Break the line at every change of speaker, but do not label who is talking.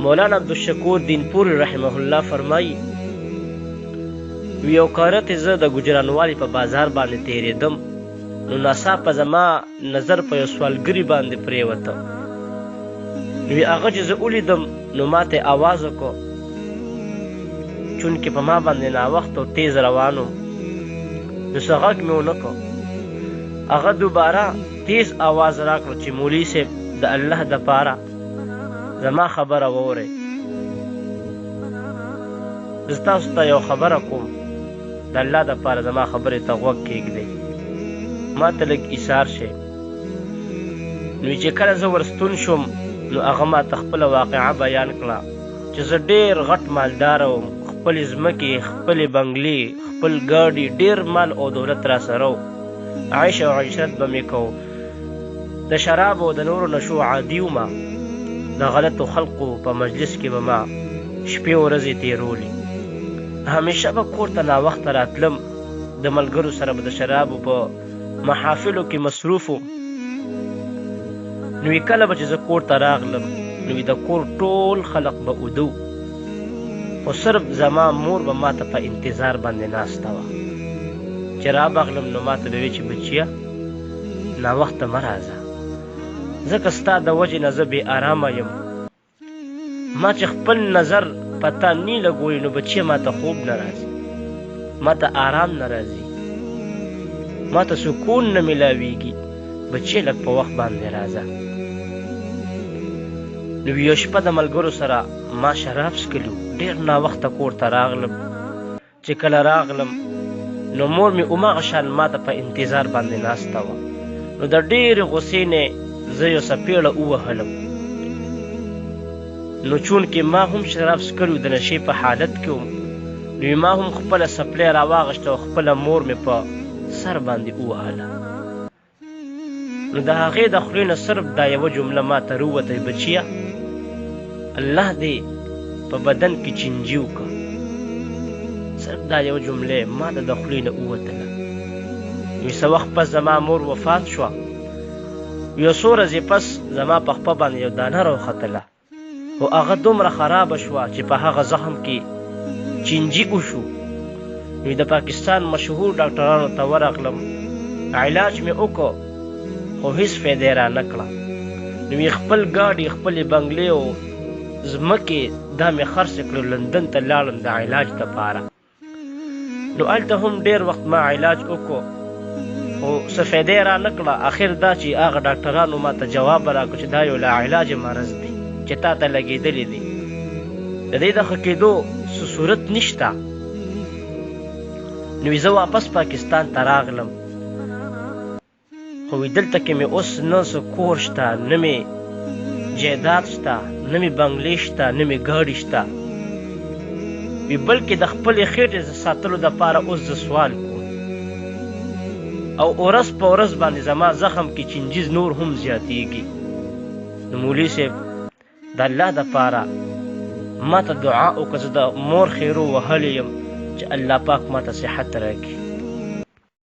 مولانا عبدالشکور دینپوری رحمه الله فرمایي یو کارت زه د ګجرانوالي په بازار باندې تېرېدم نو ناڅاپه زما نظر په یو سوالګري باندې پرېوته نو هغه چې زه ولیدم نو ما ته آواز وکړو چونکې په ما باندې ناوخته او تیز روان وم نو څه غږ مې ونه کړ هغه دوباره تیز آواز راکړو چې مولوي صاحب د الله دپاره زما خبره واورئ زه تاسو ته یو خبره کوم د الله دپاره زما خبرې ته غوږ کېږدئ ما ته لږ ایثار شئ نو چې کله زه ورستون شوم نو هغه ما ته خپله واقعه بیان کړه چې زه ډېر غټ مالداره وم خپلې ځمکې خپلې بنګلې خپل ګاډي ډېر مال او دولت را سره و عیش او عشرت به مې کوو د شراب او د نورو نشو عادي ومه د غلطو خلقو په مجلس کې به ما شپې ورځې تېرولې همیشه به کور ته ناوخته راتلم د ملګرو سره به د شرابو په محافلو کې مصروف وم نو کله به چې زه کور ته راغلم نو د کور ټول خلق به اوده خو صرف زما مور به ما ته په انتظار باندې ناسته وه چې رابغلم نو ما ته به وی چې بچیه ناوخته مه راځه ځکه ستا د وجې نه زه بې ارامه یم ما چې خپل نظر په تا نی لګوي نو بچیه ما ته خوب نه راځي ما ته آرام نه راځي ما ته سکون نه میلاویږي بچیه لږ په وخت باندې راځه نو یو شپه د ملګرو سره ما شراب څښلي ډېر ناوخته کور ته راغلم چې کله راغلم نو مور مې هماغه شان ما ته په انتظار باندې ناسته وه نو د ډېرې غوسې نه زه یو څپېړه ووهلم نو چونکې ما هم شراب څښلي د نشې په حالت کې وم نو ما هم خپله څپلی راواغېسته او خپله مور مې په سر باندې ووهله نو د هغې د خولې نه صرف دا یوه جمله ما ته راووته بچیه الله دې په بدن کې چینجي وکړه صرف دا یوه جمله ما ته د خولې نه ووتله نو څه وخت پس زما مور وفات شوه یو څو ورځې پس زما په خپه باندې یو دانه راوختله خو هغه دومره خرابه شوه چې په هغه زخم کې چینجي وشو نو د پاکستان مشهور ډاکټرانو ته ورغلم علاج مې وکړو خو هیڅ فایده را نه کړه نو یې خپل ګاډي خپلې بنګلې او ځمکې دا مې خرڅې کړو لندن ته لاړم د علاج دپاره نو هلته هم ډېر وخت ما علاج وکړو خو څه فایده را نه کړه اخر دا چې هغه ډاکټرانو ما ته جواب راکړو چې دا یو لاعلاج مرض دی چې تا ته لګېدلی دی د دې د ښه کېدو څه صورت نشته نو زه واپس پاکستان ته راغلم خو دلته کې مې اوس نه څه کور شته نه مې جایداد شته نه مې بنګلې شته نه مې ګاډي شته بلکې د خپلې خېټې ساتلو دپاره اوس زه سوال کوم او ورځ په ورځ باندې زما زخم کې چینجیز نور هم زیاتېږي نو مولوي صاحب د الله دپاره ما ته دعا وکړه زه د مور خیرو وهلی یم چې الله پاک ما ته صحت راکړي